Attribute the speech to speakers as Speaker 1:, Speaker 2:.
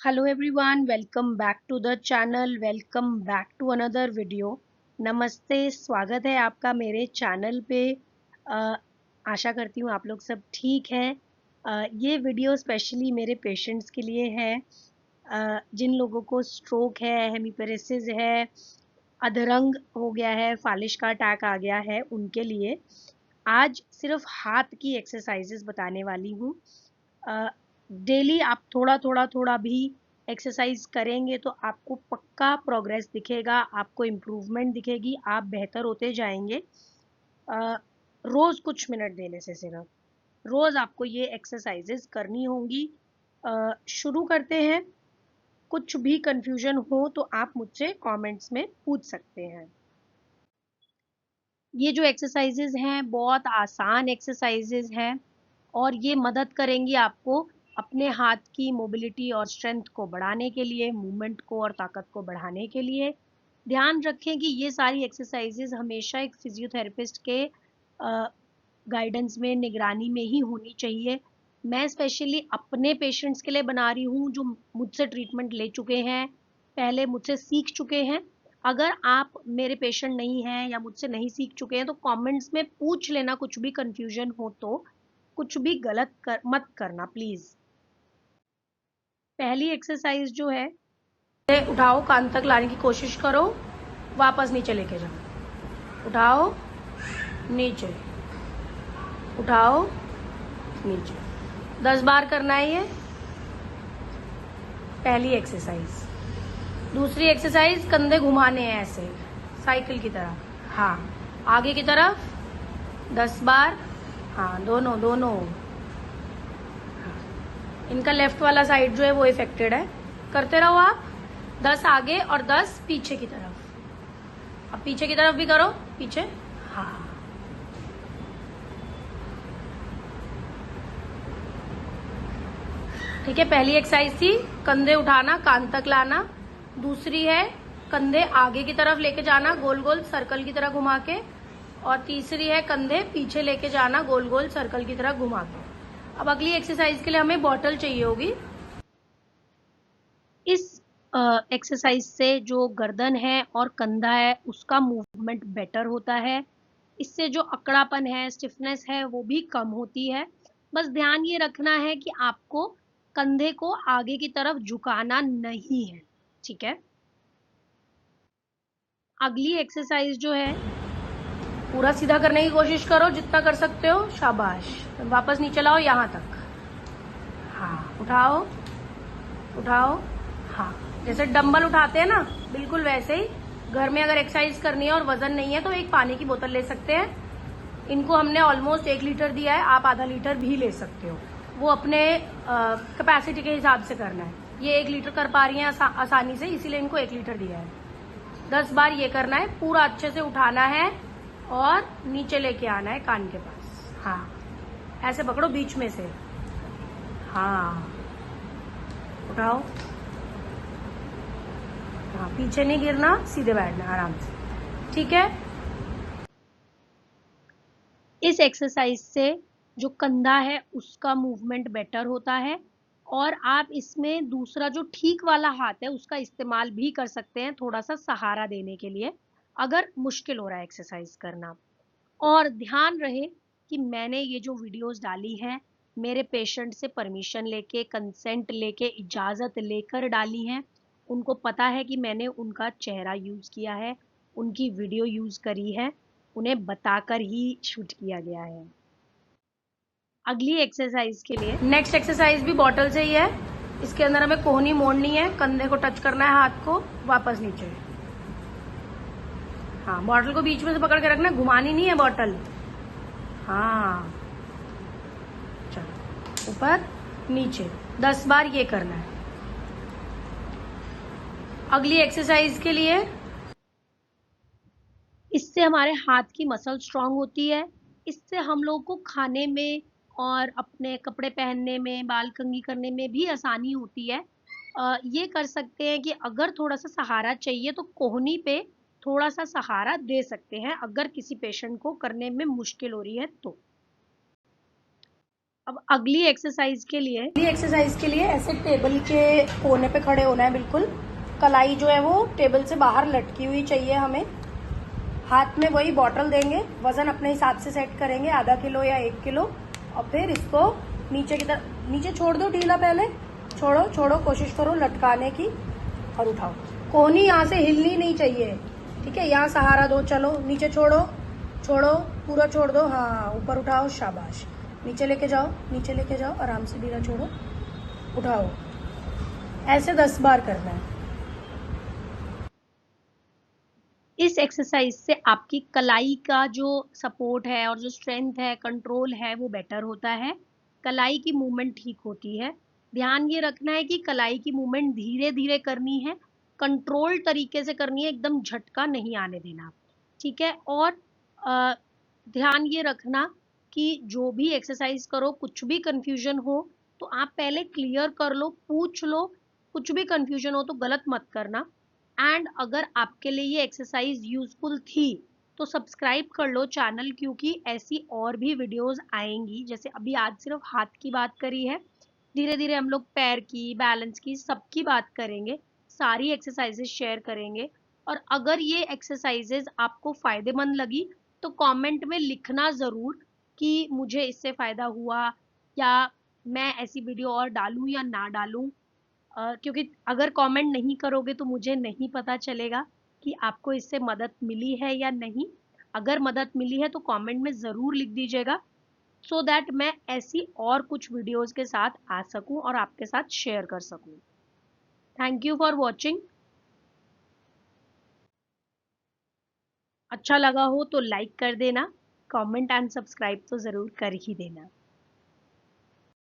Speaker 1: Hello everyone, welcome back to the channel, welcome back to another video। नमस्ते, स्वागत है आपका मेरे चैनल पे। आशा करती हूँ आप लोग सब ठीक हैं। ये वीडियो स्पेशली मेरे पेशेंट्स के लिए है, जिन लोगों को स्ट्रोक है, हेमीपेरेसिस है, अधरंग हो गया है, फालिश का अटैक आ गया है, उनके लिए आज सिर्फ हाथ की एक्सरसाइजेस बताने वाली हूँ। डेली आप थोड़ा भी एक्सरसाइज करेंगे तो आपको पक्का प्रोग्रेस दिखेगा, आपको इम्प्रूवमेंट दिखेगी, आप बेहतर होते जाएंगे। रोज कुछ मिनट देने से सिर्फ रोज आपको ये एक्सरसाइजेस करनी होंगी। शुरू करते हैं। कुछ भी कंफ्यूजन हो तो आप मुझसे कमेंट्स में पूछ सकते हैं। ये जो एक्सरसाइजेज हैं बहुत आसान एक्सरसाइजेज हैं और ये मदद करेंगी आपको अपने हाथ की मोबिलिटी और स्ट्रेंथ को बढ़ाने के लिए, मूवमेंट को और ताकत को बढ़ाने के लिए। ध्यान रखें कि ये सारी एक्सरसाइजेज हमेशा एक फिजियोथेरेपिस्ट के गाइडेंस में, निगरानी में ही होनी चाहिए। मैं स्पेशली अपने पेशेंट्स के लिए बना रही हूँ जो मुझसे ट्रीटमेंट ले चुके हैं, पहले मुझसे सीख चुके हैं। अगर आप मेरे पेशेंट नहीं हैं या मुझसे नहीं सीख चुके हैं तो कमेंट्स में पूछ लेना, कुछ भी कंफ्यूजन हो तो। कुछ भी मत करना प्लीज। पहली एक्सरसाइज जो है, उठाओ, कान तक लाने की कोशिश करो, वापस नीचे लेके जाओ। उठाओ, नीचे, उठाओ, नीचे। 10 बार करना है ये पहली एक्सरसाइज। दूसरी एक्सरसाइज, कंधे घुमाने हैं ऐसे साइकिल की तरह। हाँ, आगे की तरफ 10 बार। हाँ, दोनों दोनों। हाँ। इनका लेफ्ट वाला साइड जो है वो इफेक्टेड है। करते रहो आप। 10 आगे और 10 पीछे की तरफ। अब पीछे की तरफ भी करो, पीछे। हाँ, ठीक है। पहली एक्सरसाइज थी कंधे उठाना, कान तक लाना। दूसरी है कंधे आगे की तरफ लेके जाना, गोल गोल सर्कल की तरह घुमा के। और तीसरी है कंधे पीछे लेके जाना, गोल गोल सर्कल की तरह घुमा के। अब अगली एक्सरसाइज के लिए हमें बॉटल चाहिए होगी। इस एक्सरसाइज से जो गर्दन है और कंधा है उसका मूवमेंट बेटर होता है। इससे जो अकड़ापन है, स्टिफनेस है, वो भी कम होती है। बस ध्यान ये रखना है कि आपको कंधे को आगे की तरफ झुकाना नहीं है, ठीक है। अगली एक्सरसाइज जो है, पूरा सीधा करने की कोशिश करो जितना कर सकते हो, शाबाश। वापस नीचे लाओ यहाँ तक। हाँ, उठाओ, उठाओ। हाँ, जैसे डंबल उठाते हैं ना, बिल्कुल वैसे ही। घर में अगर एक्सरसाइज करनी है और वजन नहीं है तो एक पानी की बोतल ले सकते हैं। इनको हमने ऑलमोस्ट 1 लीटर दिया है, आप आधा लीटर भी ले सकते हो, वो अपने कैपेसिटी के हिसाब से करना है। ये 1 लीटर कर पा रही हैं आसानी से, इसीलिए इनको 1 लीटर दिया है। 10 बार ये करना है। पूरा अच्छे से उठाना है और नीचे लेके आना है कान के पास। हाँ, ऐसे पकड़ो बीच में से। हाँ, उठाओ। हाँ, पीछे नहीं गिरना, सीधे बैठना आराम से, ठीक है। इस एक्सरसाइज से जो कंधा है उसका मूवमेंट बेटर होता है और आप इसमें दूसरा जो ठीक वाला हाथ है उसका इस्तेमाल भी कर सकते हैं, थोड़ा सा सहारा देने के लिए, अगर मुश्किल हो रहा है एक्सरसाइज करना। और ध्यान रहे कि मैंने ये जो वीडियोस डाली हैं मेरे पेशेंट से परमिशन लेके, कंसेंट लेके, इजाज़त लेकर डाली हैं। उनको पता है कि मैंने उनका चेहरा यूज़ किया है, उनकी वीडियो यूज़ करी है, उन्हें बताकर ही शूट किया गया है। अगली एक्सरसाइज के लिए, नेक्स्ट एक्सरसाइज भी बॉटल से ही है। इसके अंदर हमें कोहनी मोड़नी है, कंधे को टच करना है, हाथ को वापस नीचे। हाँ, बॉटल को बीच में से पकड़ के रखना, घुमानी नहीं है बॉटल। हाँ, चलो, ऊपर नीचे 10 बार ये करना है। अगली एक्सरसाइज के लिए, इससे हमारे हाथ की मसल स्ट्रांग होती है। इससे हम लोग को खाने में और अपने कपड़े पहनने में, बाल कंघी करने में भी आसानी होती है। ये कर सकते हैं कि अगर थोड़ा सा सहारा चाहिए तो कोहनी पे थोड़ा सा सहारा दे सकते हैं, अगर किसी पेशेंट को करने में मुश्किल हो रही है तो। अब अगली एक्सरसाइज के लिए ऐसे टेबल के कोने पे खड़े होना है बिल्कुल। कलाई जो है वो टेबल से बाहर लटकी हुई चाहिए हमें। हाथ में वही बॉटल देंगे, वजन अपने हिसाब से सेट करेंगे, आधा किलो या 1 किलो। और फिर इसको नीचे की तरफ, नीचे छोड़ दो ढीला, पहले छोड़ो छोड़ो, कोशिश करो लटकाने की और उठाओ। कोहनी यहाँ से हिलनी नहीं चाहिए, ठीक है। यहाँ सहारा दो, चलो नीचे छोड़ो छोड़ो, पूरा छोड़ दो, हाँ ऊपर उठाओ, शाबाश। नीचे लेके जाओ, नीचे लेके जाओ, आराम से ढीला छोड़ो, उठाओ। ऐसे 10 बार करना है। इस एक्सरसाइज से आपकी कलाई का जो सपोर्ट है और जो स्ट्रेंथ है, कंट्रोल है, वो बेटर होता है। कलाई की मूवमेंट ठीक होती है। ध्यान ये रखना है कि कलाई की मूवमेंट धीरे धीरे करनी है, कंट्रोल तरीके से करनी है, एकदम झटका नहीं आने देना, ठीक है। और ध्यान ये रखना कि जो भी एक्सरसाइज करो, कुछ भी कंफ्यूजन हो तो आप पहले क्लियर कर लो, पूछ लो। कुछ भी कंफ्यूजन हो तो गलत मत करना। एंड अगर आपके लिए ये एक्सरसाइज यूजफुल थी तो सब्सक्राइब कर लो चैनल, क्योंकि ऐसी और भी वीडियोस आएंगी। जैसे अभी आज सिर्फ हाथ की बात करी है, धीरे धीरे हम लोग पैर की, बैलेंस की, सबकी बात करेंगे, सारी एक्सरसाइजेस शेयर करेंगे। और अगर ये एक्सरसाइजेस आपको फायदेमंद लगी तो कमेंट में लिखना ज़रूर कि मुझे इससे फ़ायदा हुआ, या मैं ऐसी वीडियो और डालूं या ना डालूं। क्योंकि अगर कमेंट नहीं करोगे तो मुझे नहीं पता चलेगा कि आपको इससे मदद मिली है या नहीं। अगर मदद मिली है तो कमेंट में ज़रूर लिख दीजिएगा, सो दैट मैं ऐसी और कुछ वीडियोस के साथ आ सकूं और आपके साथ शेयर कर सकूं। Thank you for watching. अच्छा लगा हो तो लाइक कर देना, कमेंट एंड सब्सक्राइब तो ज़रूर कर ही देना।